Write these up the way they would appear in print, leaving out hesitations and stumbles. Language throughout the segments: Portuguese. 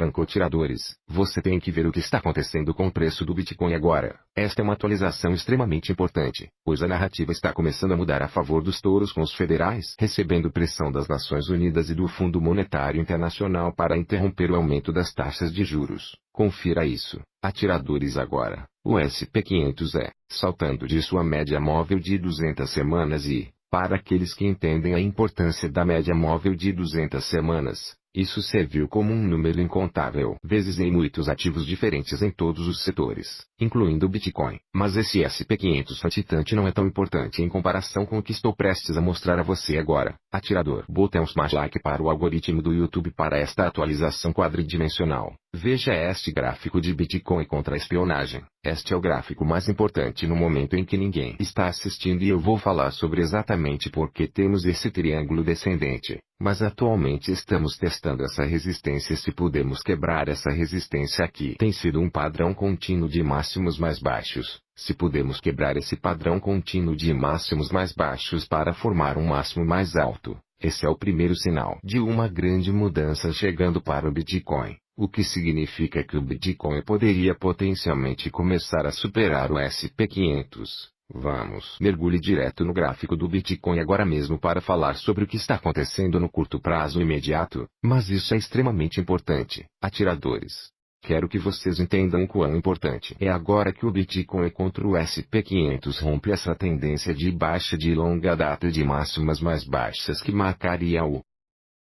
francotiradores, você tem que ver o que está acontecendo com o preço do Bitcoin agora. Esta é uma atualização extremamente importante, pois a narrativa está começando a mudar a favor dos touros com os federais, recebendo pressão das Nações Unidas e do Fundo Monetário Internacional para interromper o aumento das taxas de juros. Confira isso. Atiradores agora. O SP500 saltando de sua média móvel de 200 semanas e, para aqueles que entendem a importância da média móvel de 200 semanas, isso serviu como um número incontável vezes em muitos ativos diferentes em todos os setores, incluindo o Bitcoin. Mas esse SP500 fatitante não é tão importante em comparação com o que estou prestes a mostrar a você agora. Atirador, bota um smash like para o algoritmo do YouTube para esta atualização quadridimensional. Veja este gráfico de Bitcoin contra a espionagem. Este é o gráfico mais importante no momento em que ninguém está assistindo e eu vou falar sobre exatamente por que temos esse triângulo descendente. Mas atualmente estamos testando essa resistência. Se pudermos quebrar essa resistência aqui, tem sido um padrão contínuo de máximos mais baixos. Se pudermos quebrar esse padrão contínuo de máximos mais baixos para formar um máximo mais alto, esse é o primeiro sinal de uma grande mudança chegando para o Bitcoin. O que significa que o Bitcoin poderia potencialmente começar a superar o SP500. Vamos, mergulhe direto no gráfico do Bitcoin agora mesmo para falar sobre o que está acontecendo no curto prazo imediato, mas isso é extremamente importante, atiradores. Quero que vocês entendam quão importante é agora que o Bitcoin contra o SP500 rompe essa tendência de baixa de longa data de máximas mais baixas que marcaria o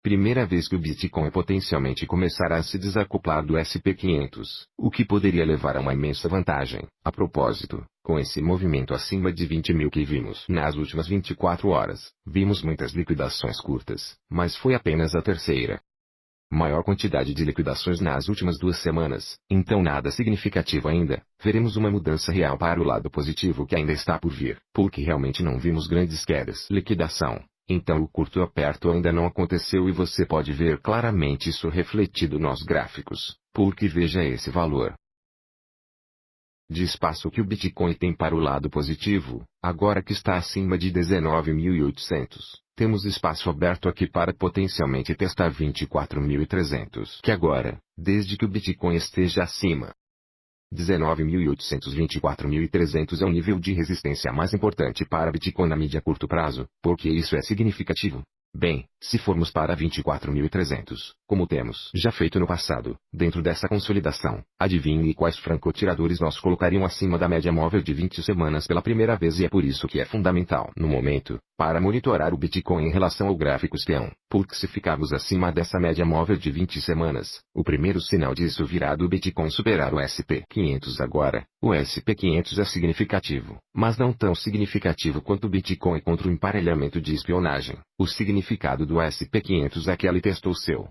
primeira vez que o Bitcoin potencialmente começará a se desacoplar do SP500, o que poderia levar a uma imensa vantagem. A propósito, com esse movimento acima de 20 mil que vimos nas últimas 24 horas, vimos muitas liquidações curtas, mas foi apenas a terceira maior quantidade de liquidações nas últimas 2 semanas, então nada significativo ainda. Veremos uma mudança real para o lado positivo que ainda está por vir, porque realmente não vimos grandes quedas. Liquidação. Então o curto aperto ainda não aconteceu e você pode ver claramente isso refletido nos gráficos, porque veja esse valor de espaço que o Bitcoin tem para o lado positivo, agora que está acima de 19.800. Temos espaço aberto aqui para potencialmente testar 24.300. Que agora, desde que o Bitcoin esteja acima 19.800, 24.300 é o nível de resistência mais importante para Bitcoin na mídia curto prazo. Por que isso é significativo? Bem, se formos para 24.300, como temos já feito no passado, dentro dessa consolidação, adivinhe quais francotiradores nós colocariam acima da média móvel de 20 semanas pela primeira vez e é por isso que é fundamental, no momento, para monitorar o Bitcoin em relação ao gráfico espião, porque se ficarmos acima dessa média móvel de 20 semanas, o primeiro sinal disso virá do Bitcoin superar o SP500 agora. O SP500 é significativo, mas não tão significativo quanto o Bitcoin contra o emparelhamento de espionagem. O significado do SP500 é que ele testou seu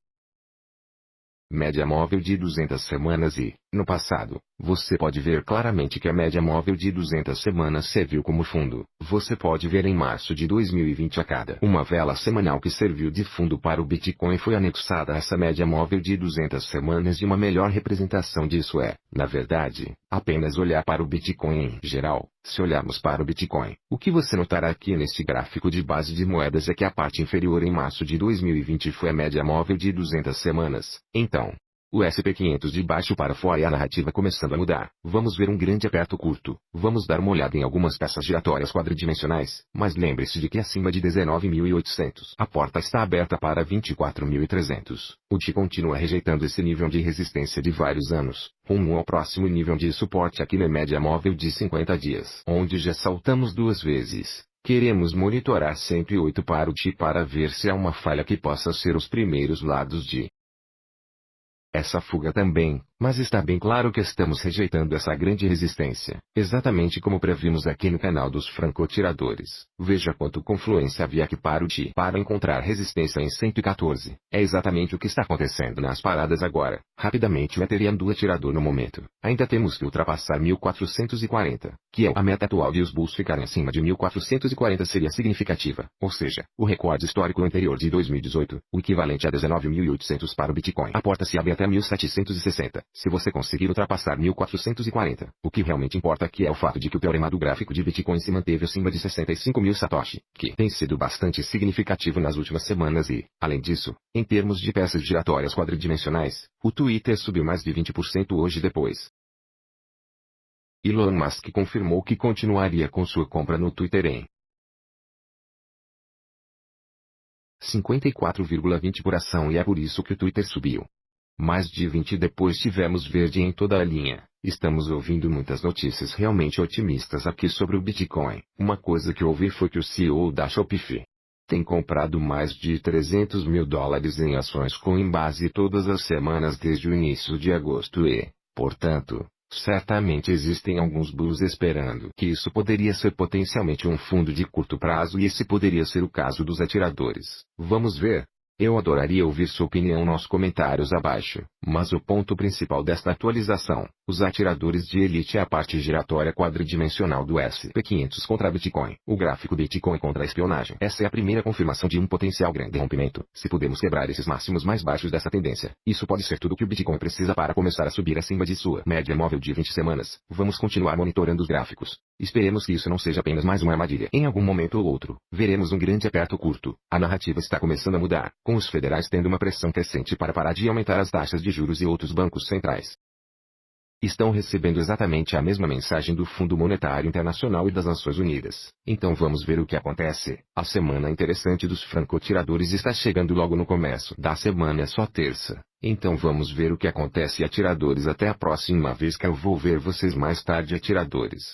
média móvel de 200 semanas e, no passado, você pode ver claramente que a média móvel de 200 semanas serviu como fundo. Você pode ver em março de 2020 a cada uma vela semanal que serviu de fundo para o Bitcoin foi anexada a essa média móvel de 200 semanas e uma melhor representação disso é, na verdade, apenas olhar para o Bitcoin em geral. Se olharmos para o Bitcoin, o que você notará aqui neste gráfico de base de moedas é que a parte inferior em março de 2020 foi a média móvel de 200 semanas. Então, o SP500 de baixo para fora e a narrativa começando a mudar. Vamos ver um grande aperto curto. Vamos dar uma olhada em algumas peças giratórias quadridimensionais, mas lembre-se de que acima de 19.800 a porta está aberta para 24.300. O DI continua rejeitando esse nível de resistência de vários anos, rumo ao próximo nível de suporte aqui na média móvel de 50 dias, onde já saltamos 2 vezes. Queremos monitorar sempre 8 para o DI para ver se há uma falha que possa ser os primeiros lados de essa fuga também, mas está bem claro que estamos rejeitando essa grande resistência, exatamente como previmos aqui no canal dos francotiradores. Veja quanto confluência havia aqui para o DI para encontrar resistência em 114. É exatamente o que está acontecendo nas paradas agora. Rapidamente o Ethereum do atirador no momento. Ainda temos que ultrapassar 1440, que é a meta atual e os bulls ficarem acima de 1440 seria significativa, ou seja, o recorde histórico anterior de 2018, o equivalente a 19.800 para o Bitcoin. A porta se abre até 1760. se você conseguir ultrapassar 1440. O que realmente importa aqui é o fato de que o teorema do gráfico de Bitcoin se manteve acima de 65.000 Satoshi, que tem sido bastante significativo nas últimas semanas e, além disso, em termos de peças giratórias quadridimensionais, o Twitter subiu mais de 20% hoje depois. Elon Musk confirmou que continuaria com sua compra no Twitter em 54,20 por ação e é por isso que o Twitter subiu. Mais de 20 depois tivemos verde em toda a linha. Estamos ouvindo muitas notícias realmente otimistas aqui sobre o Bitcoin. Uma coisa que ouvi foi que o CEO da Shopify tem comprado mais de 300 mil dólares em ações Coinbase todas as semanas desde o início de agosto e, portanto, certamente existem alguns bulls esperando que isso poderia ser potencialmente um fundo de curto prazo e esse poderia ser o caso dos atiradores. Vamos ver. Eu adoraria ouvir sua opinião nos comentários abaixo, mas o ponto principal desta atualização, os atiradores de elite é a parte giratória quadridimensional do SP500 contra Bitcoin. O gráfico Bitcoin contra a espionagem. Essa é a primeira confirmação de um potencial grande rompimento. Se pudermos quebrar esses máximos mais baixos dessa tendência, isso pode ser tudo o que o Bitcoin precisa para começar a subir acima de sua média móvel de 20 semanas. Vamos continuar monitorando os gráficos. Esperemos que isso não seja apenas mais uma armadilha. Em algum momento ou outro, veremos um grande aperto curto. A narrativa está começando a mudar, com os federais tendo uma pressão crescente para parar de aumentar as taxas de juros e outros bancos centrais estão recebendo exatamente a mesma mensagem do Fundo Monetário Internacional e das Nações Unidas. Então vamos ver o que acontece. A semana interessante dos francotiradores está chegando logo no começo da semana, é só terça. Então vamos ver o que acontece, atiradores. Até a próxima vez que eu vou ver vocês mais tarde, atiradores.